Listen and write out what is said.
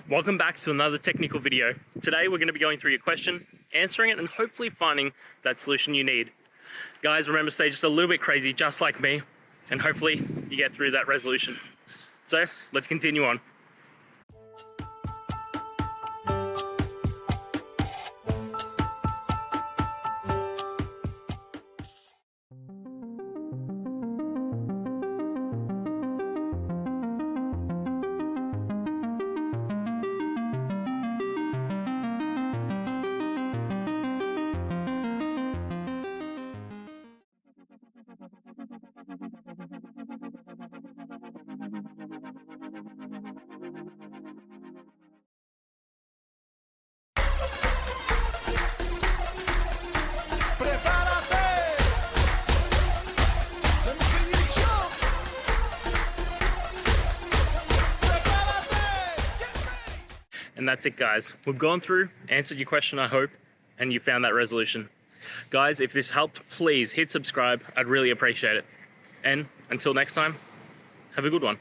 welcome back to another technical video. Today we're going to be going through your question, answering it, and hopefully finding that solution you need. Guys, remember, stay just a little bit crazy, just like me, and hopefully you get through that resolution. So let's continue on. And that's it, guys. We've gone through, answered your question, I hope, and you found that resolution. Guys, if this helped, please hit subscribe. I'd really appreciate it. And until next time, have a good one.